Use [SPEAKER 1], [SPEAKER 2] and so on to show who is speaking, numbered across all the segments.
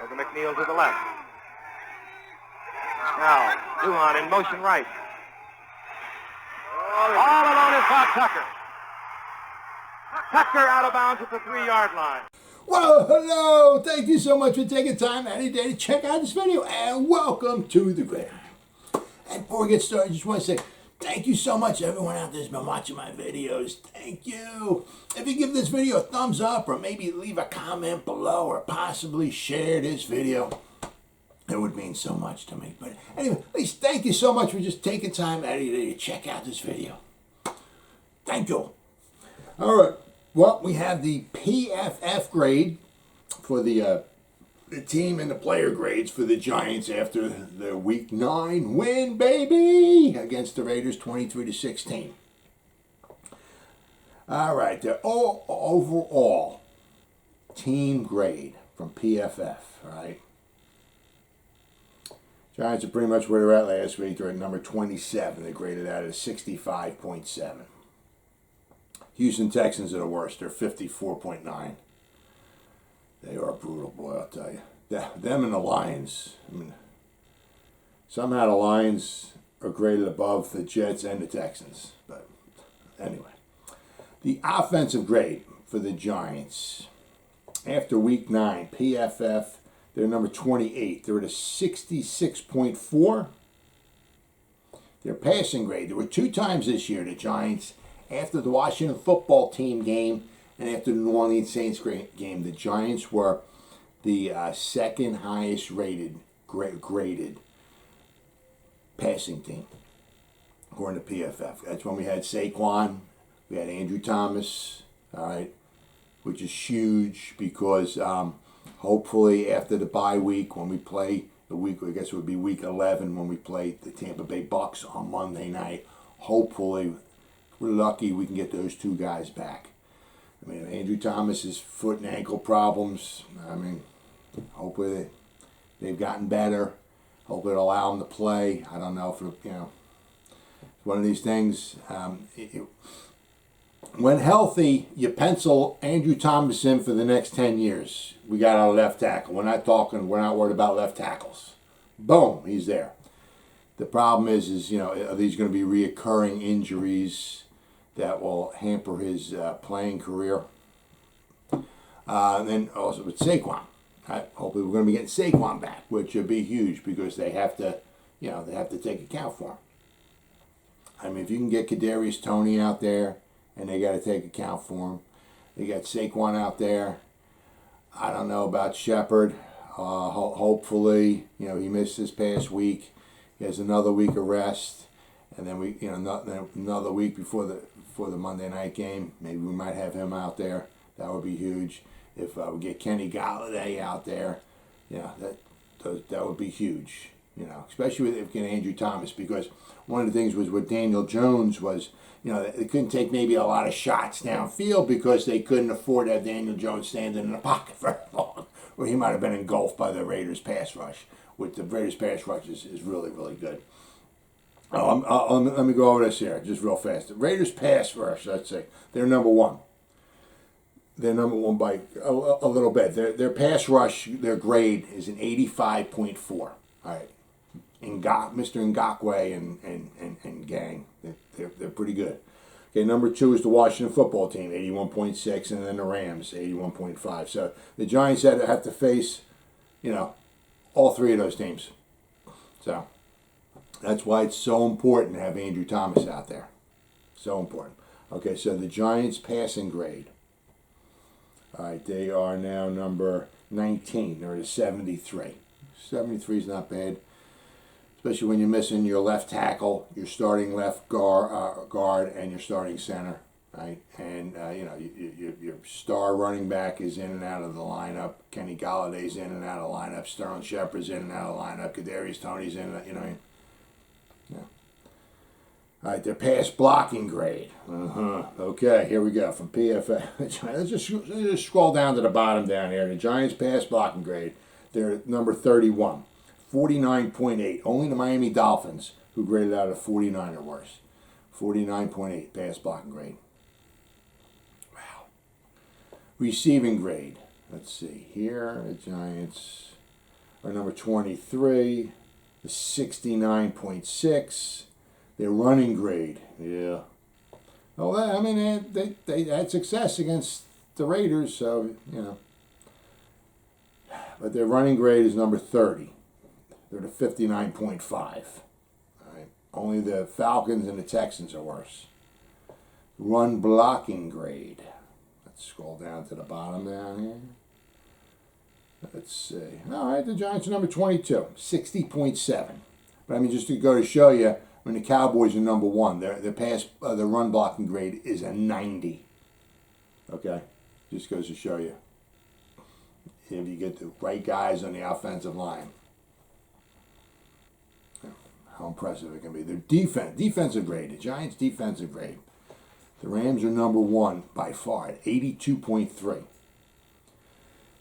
[SPEAKER 1] Over McNeil to the left. Now, Lujan in motion right. All alone is Bob Tucker. Tucker out of bounds at the 3-yard line.
[SPEAKER 2] Well, hello. Thank you so much for taking time out of your day to check out this video, and welcome to the Gridiron. And before we get started, I just want to say thank you so much, everyone out there who's been watching my videos. Thank you. If you give this video a thumbs up, or maybe leave a comment below, or possibly share this video, it would mean so much to me. But anyway, at least thank you so much for just taking time out of your day to check out this video. Thank you. All right. Well, we have the PFF grade for the team and the player grades for the Giants after the Week 9 win, baby, against the Raiders, 23-16. All right, the overall team grade from PFF, all right? Giants are pretty much where they're at last week. They're at number 27. They graded out at 65.7. Houston Texans are the worst. They're 54.9. They are brutal, boy, I'll tell you. Them and the Lions. I mean, somehow the Lions are graded above the Jets and the Texans. But anyway, the offensive grade for the Giants after Week 9, PFF, they're number 28. They're at a 66.4. Their passing grade, there were 2 times this year the Giants, after the Washington football team game and after the New Orleans Saints game, the Giants were the second highest graded passing team, according to PFF. That's when we had Saquon, we had Andrew Thomas, all right, which is huge because hopefully after the bye week, when we play the week, I guess it would be week 11 when we play the Tampa Bay Bucks on Monday night, hopefully we're lucky we can get those 2 guys back. I mean, Andrew Thomas's foot and ankle problems, I mean, hopefully they've gotten better. Hopefully it'll allow them to play. I don't know if, it's one of these things. When healthy, you pencil Andrew Thomas in for the next 10 years. We got our left tackle. We're not worried about left tackles. Boom, he's there. The problem is are these going to be reoccurring injuries that will hamper his playing career? And then also with Saquon. Hopefully we're going to be getting Saquon back, which would be huge because they have to, they have to take account for him. I mean, if you can get Kadarius Toney out there, and they got to take account for him. They got Saquon out there. I don't know about Shepard. Hopefully, he missed this past week. He has another week of rest, and then another week before the Monday night game. Maybe we might have him out there. That would be huge. If we get Kenny Galladay out there, that would be huge. Especially if we get Andrew Thomas, because one of the things was with Daniel Jones was, they couldn't take maybe a lot of shots downfield because they couldn't afford to have Daniel Jones standing in the pocket very long, or he might have been engulfed by the Raiders pass rush. With the Raiders pass rush is really, really good. Let me go over this here just real fast. The Raiders pass rush, let's say, they're number 1. They're number 1 by a little bit. Their pass rush, their grade is an 85.4. All right. Mr. Ngakoue and gang, they're pretty good. Okay, number 2 is the Washington football team, 81.6, and then the Rams, 81.5. So the Giants have to face, all 3 of those teams. So that's why it's so important to have Andrew Thomas out there. So important. Okay, so the Giants passing grade. All right, they are now number 19. They're at a 73. 73 is not bad. Especially when you're missing your left tackle, your starting left guard, and your starting center, right? And your star running back is in and out of the lineup. Kenny Galladay's in and out of the lineup. Sterling Shepard's in and out of the lineup. Kadarius Toney's in. Yeah. All right, their pass blocking grade. Okay, here we go from PFF. Let's just scroll down to the bottom down here. The Giants pass blocking grade. They're number 31. 49.8. Only the Miami Dolphins, who graded out at 49 or worse. 49.8 pass blocking grade. Wow. Receiving grade. Let's see. Here, the Giants. are number 23. The 69.6. Their running grade, yeah. Well, I mean, they had success against the Raiders, so, you know. But their running grade is number 30. They're the 59.5. All right. Only the Falcons and the Texans are worse. Run blocking grade. Let's scroll down to the bottom down here. Let's see. All right, the Giants are number 22, 60.7. But I mean, just to go to show you, when the Cowboys are number 1, the run blocking grade is a 90. Okay, just goes to show you if you get the right guys on the offensive line, how impressive it can be. Their defensive grade, the Giants' defensive grade. The Rams are number 1 by far at 82.3.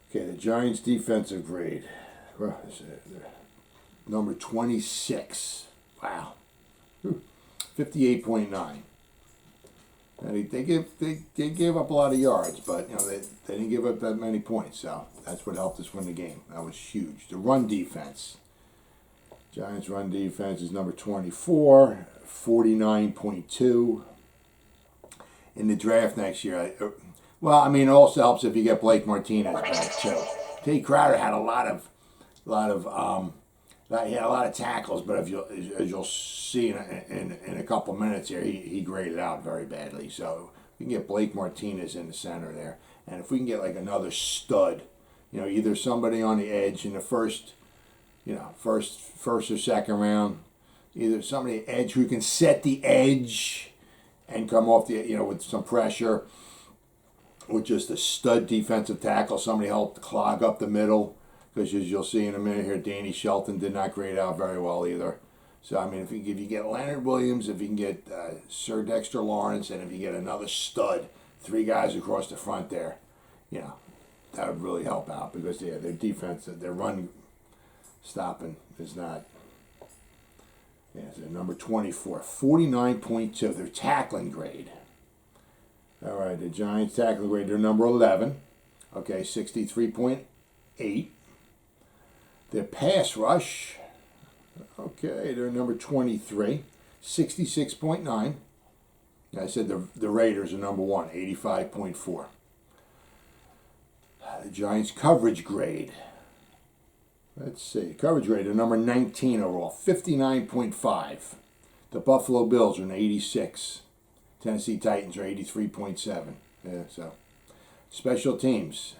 [SPEAKER 2] Okay, the Giants' defensive grade, number 26. Wow, 58.9. And they gave up a lot of yards, but you know they didn't give up that many points, so that's what helped us win the game. That was huge. The run defense, Giants' run defense is number 24, 49.2. In the draft next year, well, I mean, it also helps if you get Blake Martinez back too. Jay Crowder had a lot of tackles, but as you'll see in a couple minutes here, he graded out very badly. So we can get Blake Martinez in the center there, and if we can get like another stud, you know, either somebody on the edge in the first or second round, either somebody edge who can set the edge and come off the with some pressure, with just a stud defensive tackle, somebody helped clog up the middle. Because as you'll see in a minute here, Danny Shelton did not grade out very well either. So, I mean, if you get Leonard Williams, if you can get Sir Dexter Lawrence, and if you get another stud, 3 guys across the front there, you know, that would really help out. Because their defense, their run stopping is not. Yeah, so number 24, 49.2. Their tackling grade. All right, the Giants' tackling grade, they're number 11. Okay, 63.8. Their pass rush, okay, they're number 23, 66.9. I said the Raiders are number 1, 85.4. The Giants' coverage grade, let's see, coverage grade, they're number 19 overall, 59.5. The Buffalo Bills are an 86. Tennessee Titans are 83.7. Yeah, so special teams.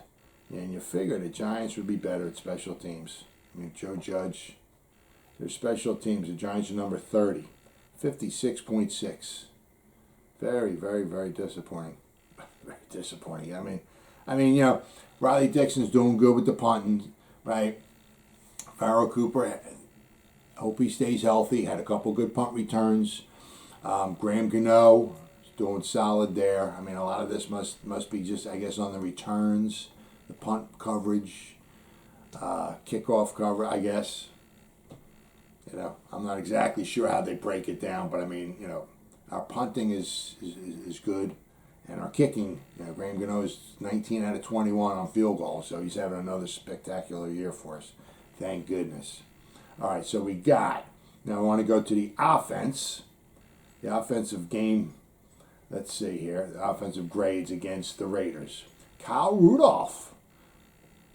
[SPEAKER 2] And you figure the Giants would be better at special teams. I mean, Joe Judge, their special teams, the Giants are number 30, 56.6. Very, very, very disappointing. Very disappointing. I mean, you know, Riley Dixon's doing good with the punting, right? Farrell Cooper, hope he stays healthy. Had a couple good punt returns. Graham Gano is doing solid there. I mean, a lot of this must be just, I guess, on the returns, the punt coverage, kickoff cover, I guess. You know, I'm not exactly sure how they break it down, but I mean, you know, our punting is good, and our kicking, you know, Graham Gano is 19 out of 21 on field goals, so he's having another spectacular year for us. Thank goodness. All right, so we got, now I want to go to the offense. The offensive game, let's see here, the offensive grades against the Raiders. Kyle Rudolph,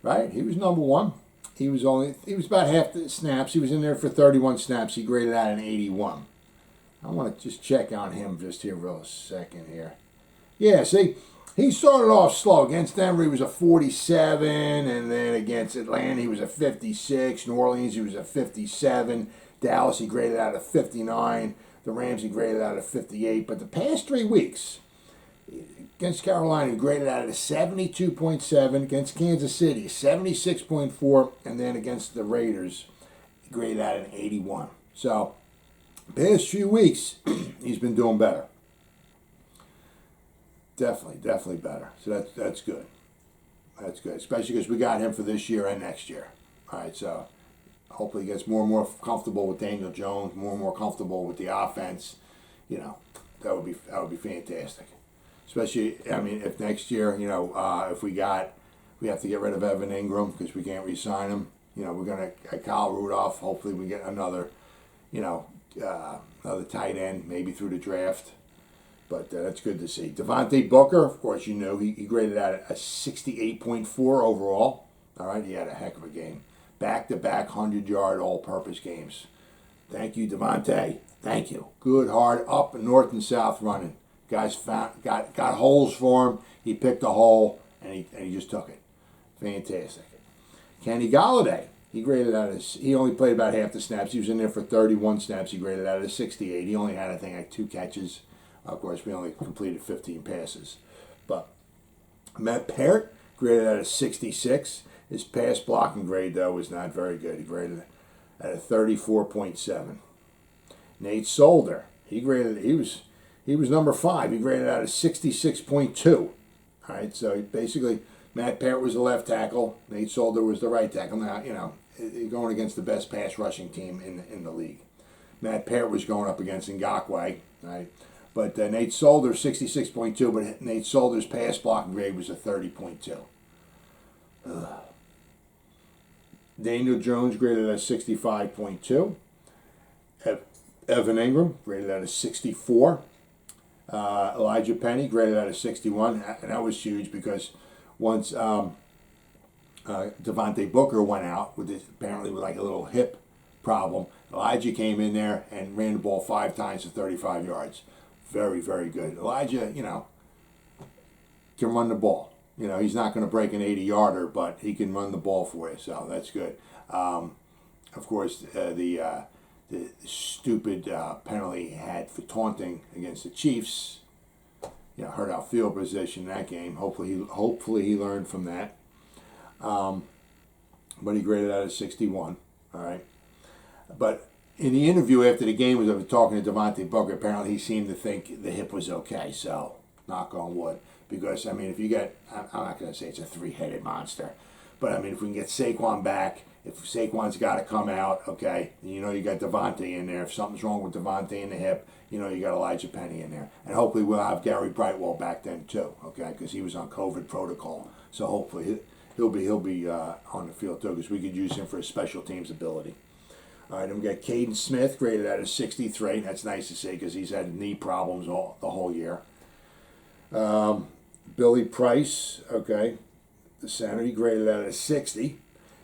[SPEAKER 2] right? He was number 1. He was about half the snaps. He was in there for 31 snaps. He graded out an 81. I want to just check on him just here real second here. Yeah, see, he started off slow. Against Denver, he was a 47, and then against Atlanta, he was a 56. New Orleans, he was a 57. Dallas, he graded out a 59. The Rams, he graded out a 58. But the past 3 weeks, against Carolina, he graded out at a 72.7. Against Kansas City, 76.4. And then against the Raiders, he graded out an 81. So, past few weeks, he's been doing better. Definitely better. So that's good. That's good, especially because we got him for this year and next year. All right, so hopefully he gets more and more comfortable with Daniel Jones, more and more comfortable with the offense. You know, that would be fantastic. Especially, I mean, if next year, you know, if we have to get rid of Evan Ingram because we can't re-sign him. You know, we're going to Kyle Rudolph. Hopefully we get another, another tight end, maybe through the draft. But that's good to see. Devontae Booker, of course, you know, he graded out a 68.4 overall. All right, he had a heck of a game. Back-to-back 100-yard all-purpose games. Thank you, Devontae. Thank you. Good, hard, up and north and south running. Guys got holes for him. He picked a hole, and he just took it. Fantastic. Kenny Golladay, he only played about half the snaps. He was in there for 31 snaps. He graded out a 68. He only had, I think, like 2 catches. Of course, we only completed 15 passes. But Matt Parrott graded out a 66. His pass blocking grade, though, was not very good. He graded at a 34.7. Nate Solder, he was number 5. He graded out a 66.2. All right, so basically Matt Parrott was the left tackle. Nate Solder was the right tackle. Now, you know, going against the best pass rushing team in the league. Matt Parrott was going up against Ngakoue, right? But Nate Solder, 66.2, but Nate Solder's pass blocking grade was a 30.2. Daniel Jones graded at a 65.2. Evan Ingram graded at a 64. Elijah Penny graded at a 61. And that was huge because once Devontae Booker went out, apparently with like a little hip problem, Elijah came in there and ran the ball 5 times for 35 yards. Very, very good. Elijah, you know, can run the ball. You know, he's not going to break an 80-yarder, but he can run the ball for you, so that's good. Of course, the stupid penalty he had for taunting against the Chiefs, you know, hurt our field position in that game. Hopefully he learned from that. But he graded out at 61. All right. But in the interview after the game, was talking to Devontae Booker. Apparently, he seemed to think the hip was okay. So, knock on wood. Because, I mean, if you get, I'm not going to say it's a 3-headed monster, but I mean, if we can get Saquon back, if Saquon's got to come out, okay, you know, you got Devontae in there. If something's wrong with Devontae in the hip, you know, you got Elijah Penny in there. And hopefully we'll have Gary Brightwell back then too, okay, because he was on COVID protocol. So hopefully he'll be on the field too, because we could use him for his special teams ability. All right, then we got Caden Smith graded at a 63. That's nice to see because he's had knee problems the whole year. Billy Price, okay, the center, he graded at a 60.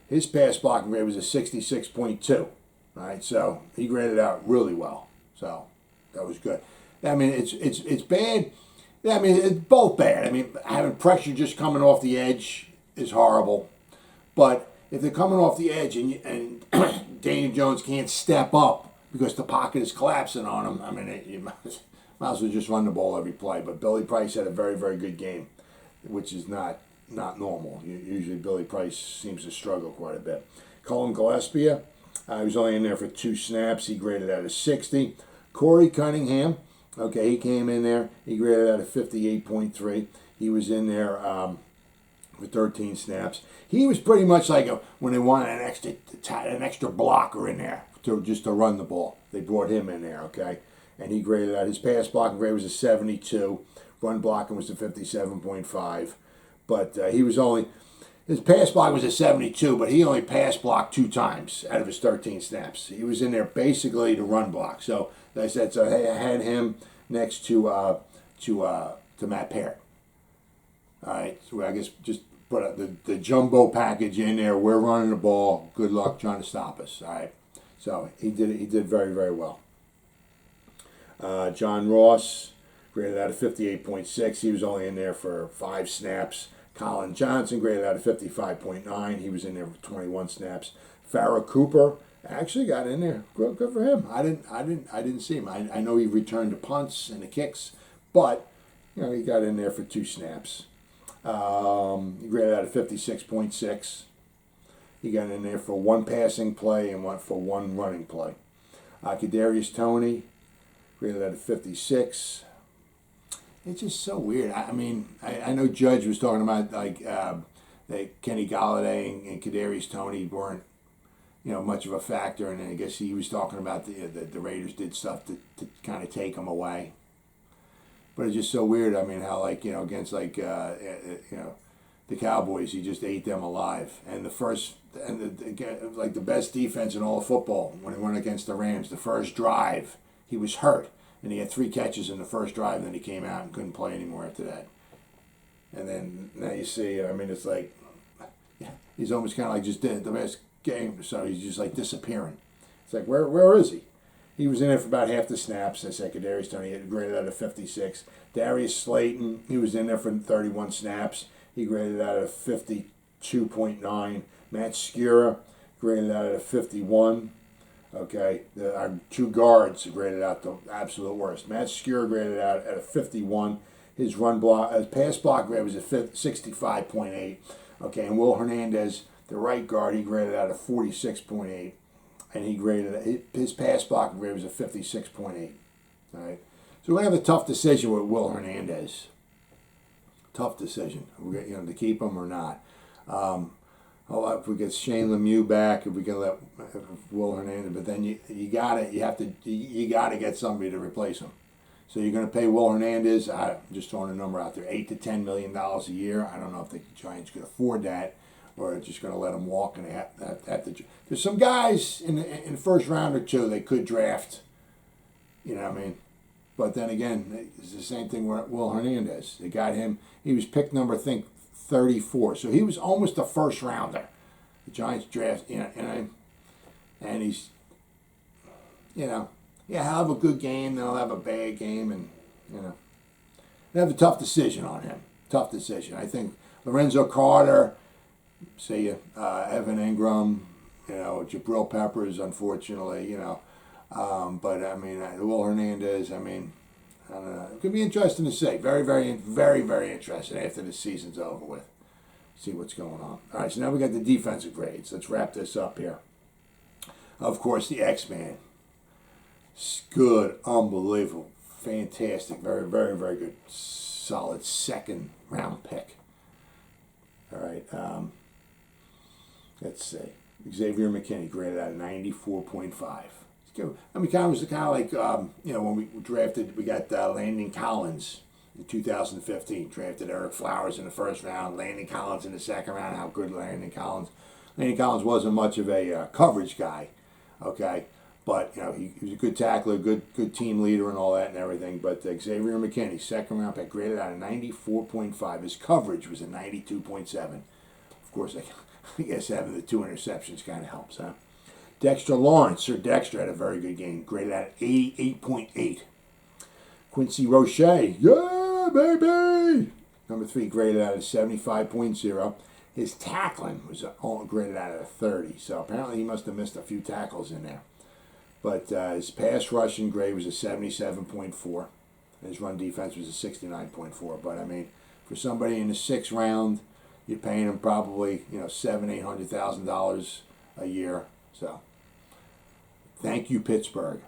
[SPEAKER 2] His pass blocking grade was a 66.2. All right, so he graded out really well. So that was good. I mean, it's bad. I mean, it's both bad. I mean, having pressure just coming off the edge is horrible. But if they're coming off the edge and Daniel Jones can't step up because the pocket is collapsing on him, I mean, you might as well just run the ball every play. But Billy Price had a very, very good game, which is not normal. Usually Billy Price seems to struggle quite a bit. Colin Gillespie, he was only in there for 2 snaps. He graded at a 60. Corey Cunningham, okay, he came in there. He graded at a 58.3. He was in there for 13 snaps. He was pretty much like when they wanted an extra blocker in there just to run the ball. They brought him in there, okay? And he graded out, his pass blocking grade was a 72. Run blocking was a 57.5. But his pass block was a 72, but he only pass blocked 2 times out of his 13 snaps. He was in there basically to run block. So, as I said, so I had him next to Matt Parrott. All right, so I guess just put the jumbo package in there. We're running the ball. Good luck trying to stop us. All right, so he did very, very well. John Ross graded out of 58.6. He was only in there for 5 snaps. Colin Johnson graded out of 55.9. He was in there for 21 snaps. Farrah Cooper actually got in there. Good for him. I didn't see him. I know he returned the punts and the kicks, but you know he got in there for 2 snaps. He graded out of 56.6. He got in there for 1 passing play and went for 1 running play. Kadarius Toney graded out of 56. It's just so weird. I mean, I know Judge was talking about like that Kenny Golladay and Kadarius Toney weren't, you know, much of a factor, and I guess he was talking about the Raiders did stuff to kind of take them away. But it's just so weird. I mean, how like, you know, against like you know, the Cowboys. He just ate them alive. And the best defense in all of football when he went against the Rams. The first drive, he was hurt, and he had 3 catches in the first drive. And then he came out and couldn't play anymore after that. And then now you see, I mean, it's like he's almost kind of like just did the best game, so he's just like disappearing. It's like where is he? He was in there for about half the snaps. I said Kadarius Toney had graded out of 56. Darius Slayton, he was in there for 31 snaps. He graded out of 52.9. Matt Skura graded out of 51. Okay, our 2 guards graded out the absolute worst. Matt Skura graded out at a 51. His pass block grade was a 65.8. Okay, and Will Hernandez, the right guard, he graded out a 46.8, and he graded his pass block grade was a 56.8. All right, so we're gonna have a tough decision with Will Hernandez. Tough decision, to keep him or not. If we get Shane Lemieux back, if we can let Will Hernandez, but then you gotta get somebody to replace him. So you're going to pay Will Hernandez, I'm just throwing a number out there, $8 to $10 million a year. I don't know if the Giants could afford that, or just going to let him walk. And they have to. There's some guys in the first round or two they could draft. You know what I mean? But then again, it's the same thing with Will Hernandez. They got him. He was pick number, I think, 34. So he was almost a first rounder. The Giants draft, and he's, he'll have a good game, then he'll have a bad game, and, they have a tough decision on him. Tough decision. I think Lorenzo Carter, Evan Ingram, Jabrill Peppers, unfortunately, but, I mean, Will Hernandez, I mean, I don't know. It could be interesting to see. Very, very, very, very interesting after the season's over with. See what's going on. All right, so now we got the defensive grades. Let's wrap this up here. Of course, the X-Man. Good, unbelievable, fantastic, very, very, very good, solid 2nd round pick. All right, let's see. Xavier McKinney graded out of 94.5. I mean, kind of like, when we drafted, we got Landon Collins in 2015. Drafted Eric Flowers in the first round, Landon Collins in the second round. How good Landon Collins. Landon Collins wasn't much of a coverage guy, okay? But, he was a good tackler, good team leader and all that and everything. But Xavier McKinney, 2nd round pick, graded out of 94.5. His coverage was a 92.7. Of course, I guess having the 2 interceptions kind of helps, huh? Dexter Lawrence, Sir Dexter, had a very good game, graded out at 88.8. Quincy Roche, yeah, baby! Number 3, graded out at 75.0. His tackling was graded out at a 30, so apparently he must have missed a few tackles in there. But his pass rushing grade was a 77.4. His run defense was a 69.4. But, I mean, for somebody in the 6th round, you're paying him probably, $700,000-$800,000 a year. So, thank you, Pittsburgh.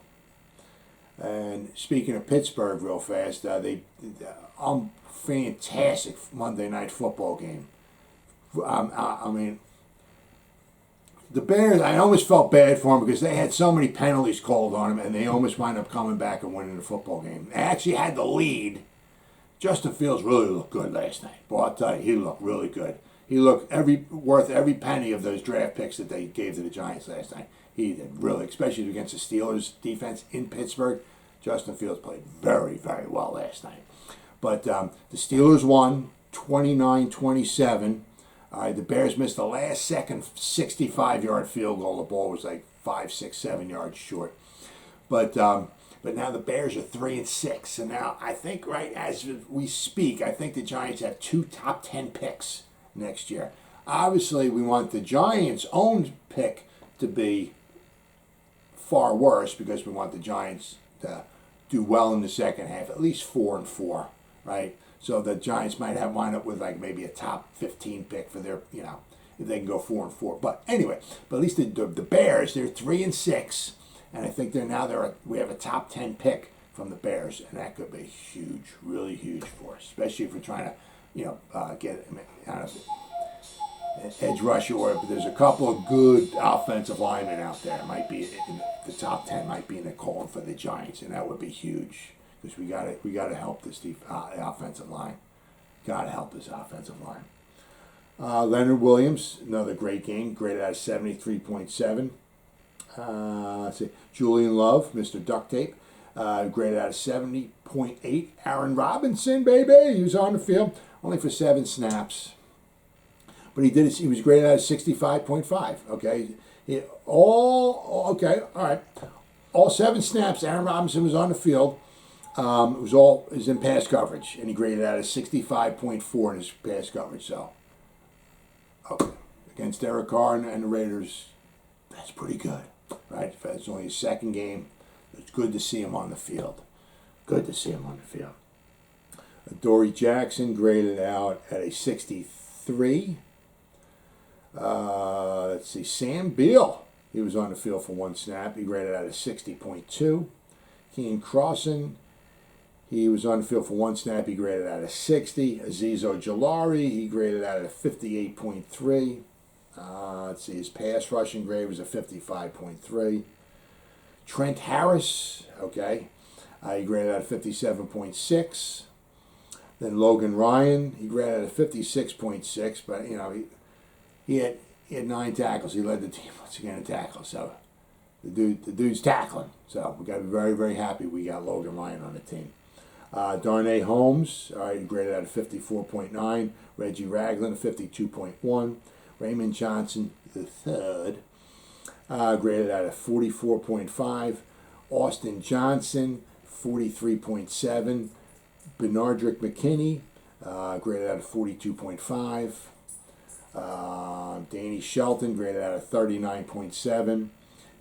[SPEAKER 2] And speaking of Pittsburgh real fast, they fantastic Monday Night Football game. I mean, the Bears, I almost felt bad for them because they had so many penalties called on them, and they almost wound up coming back and winning the football game. They actually had the lead. Justin Fields really looked good last night. Boy, I'll tell you, he looked really good. He looked worth every penny of those draft picks that they gave to the Giants last night. He did really, especially against the Steelers defense in Pittsburgh. Justin Fields played very, very well last night. But the Steelers won 29-27. The Bears missed the last second 65-yard field goal. The ball was like 5, 6, 7 yards short. But now the Bears are 3-6. And now I think right as we speak, I think the Giants have 2 top 10 picks next year. Obviously, we want the Giants' own pick to be far worse because we want the Giants to do well in the second half, at least 4-4, right? So the Giants might wind up with like maybe a top 15 pick for their, if they can go 4-4. But anyway, at least the Bears, they're 3-6, and I think we have a top 10 pick from the Bears, and that could be huge, really huge for us, especially if we're trying to, get edge rusher, or there's a couple of good offensive linemen out there. It might be in the top 10, might be in the call for the Giants, and that would be huge because we got to help this offensive line. Got to help this offensive line. Leonard Williams, another great game, graded out of 73.7. Let's see, Julian Love, Mr. Duct Tape, graded out of 70.8. Aaron Robinson, baby, he was on the field only for 7 snaps, but he was graded out of 65.5. Okay, all right. All 7 snaps, Aaron Robinson was on the field. It was in pass coverage, and he graded out of 65.4 in his pass coverage. So, okay, against Derek Carr and the Raiders, that's pretty good, right? It's only his 2nd game. It's good to see him on the field. Good to see him on the field. Adoree Jackson graded out at a 63. Let's see, Sam Beal, he was on the field for 1 snap. He graded out at 60.2. Keenan Crossan, he was on the field for 1 snap. He graded out at 60. Azeez Ojulari, he graded out at 58.3. Let's see, his pass rushing grade was a 55.3. Trent Harris, okay, he graded out at 57.6. Then Logan Ryan, he graded at 56.6, but he had 9 tackles. He led the team once again in tackles. So the dude's tackling. So we got to be very, very happy we got Logan Ryan on the team. Darnay Holmes, all right, he graded out at 54.9. Reggie Ragland, 52.1. Raymond Johnson III, graded out at 44.5. Austin Johnson, 43.7. Benardrick McKinney, graded out at 42.5. Danny Shelton, graded out at 39.7.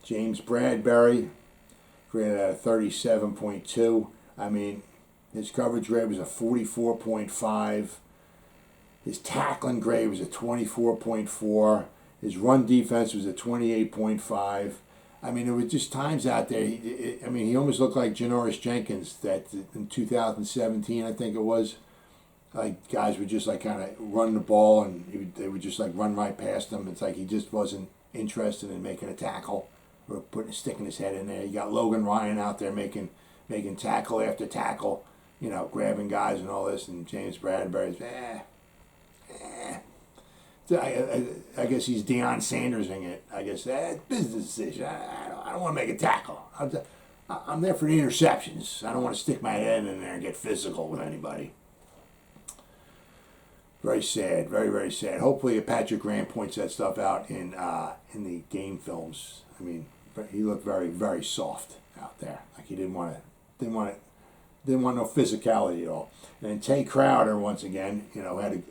[SPEAKER 2] James Bradbury, graded out at 37.2. I mean, his coverage grade was a 44.5. His tackling grade was a 24.4. His run defense was a 28.5. I mean, there were just times out there. He almost looked like Janoris Jenkins that in 2017, I think it was. Like guys would just like kind of run the ball and they would just like run right past him. It's like he just wasn't interested in making a tackle or sticking his head in there. You got Logan Ryan out there making tackle after tackle, grabbing guys and all this. And James Bradbury's I guess he's Deion Sandersing it. I guess that's business decision. I don't want to make a tackle. I'm there for the interceptions. I don't want to stick my head in there and get physical with anybody. Very sad, very, very sad. Hopefully Patrick Graham points that stuff out in the game films. I mean, he looked very, very soft out there. Like he didn't want no physicality at all. And Tay Crowder, once again, had a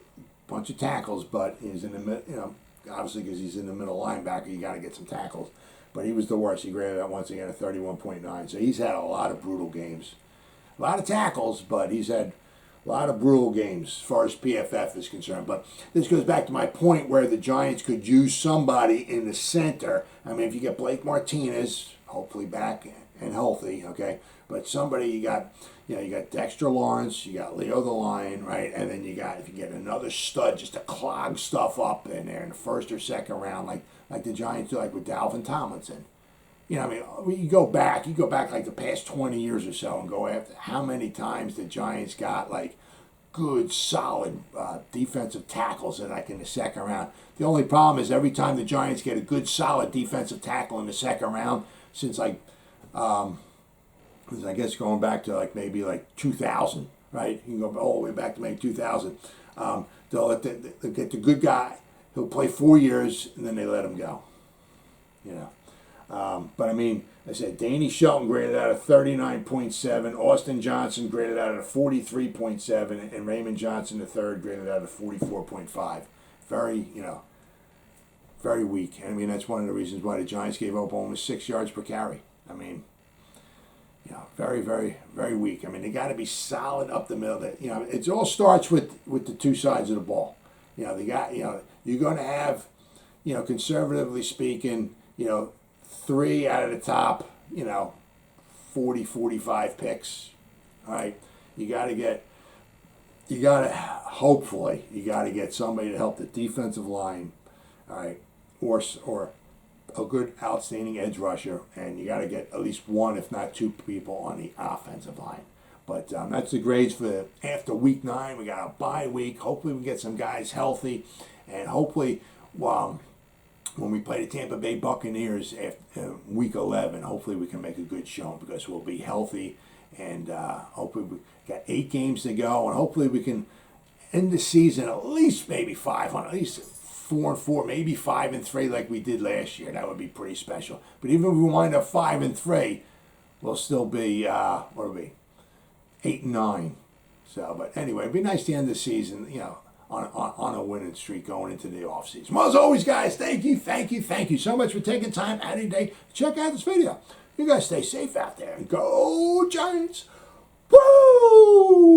[SPEAKER 2] bunch of tackles, but he's in the obviously because he's in the middle linebacker, you got to get some tackles. But he was the worst. He graded out once again at 31.9. So he's had a lot of brutal games, a lot of tackles, but he's had a lot of brutal games as far as PFF is concerned. But this goes back to my point where the Giants could use somebody in the center. I mean, if you get Blake Martinez, hopefully back and healthy, okay. But somebody you got Dexter Lawrence, you got Leo the Lion, right? And then if you get another stud just to clog stuff up in there in the 1st or 2nd round, like the Giants do, like with Dalvin Tomlinson. You go back like the past 20 years or so and go after how many times the Giants got like good, solid defensive tackles in the 2nd round. The only problem is every time the Giants get a good, solid defensive tackle in the 2nd round, since I guess going back to maybe 2000, right? You can go all the way back to maybe 2000. They'll get the good guy. He'll play 4 years and then they let him go. But I mean, I said Danny Shelton graded out of 39.7, Austin Johnson graded out of 43.7, and Raymond Johnson III graded out of 44.5. Very, very weak. I mean, that's one of the reasons why the Giants gave up almost 6 yards per carry. I mean, very, very, very weak. I mean, they got to be solid up the middle. It all starts with the 2 sides of the ball. You're going to have, conservatively speaking, 3 out of the top, 40, 45 picks. All right, hopefully get somebody to help the defensive line. All right, or a good, outstanding edge rusher, and you got to get at least 1, if not 2 people on the offensive line. But that's the grades for after week 9. We got a bye week. Hopefully we get some guys healthy, And hopefully, when we play the Tampa Bay Buccaneers after week 11, hopefully we can make a good showing because we'll be healthy. And hopefully we got 8 games to go. And hopefully we can end the season at least maybe 500, at least 4-4, maybe 5-3 like we did last year. That would be pretty special. But even if we wind up 5-3, we'll still be, 8-9. So, but anyway, it'd be nice to end the season, on a winning streak going into the offseason. Well, as always, guys, thank you so much for taking time out of your day to check out this video. You guys stay safe out there and go Giants. Woo!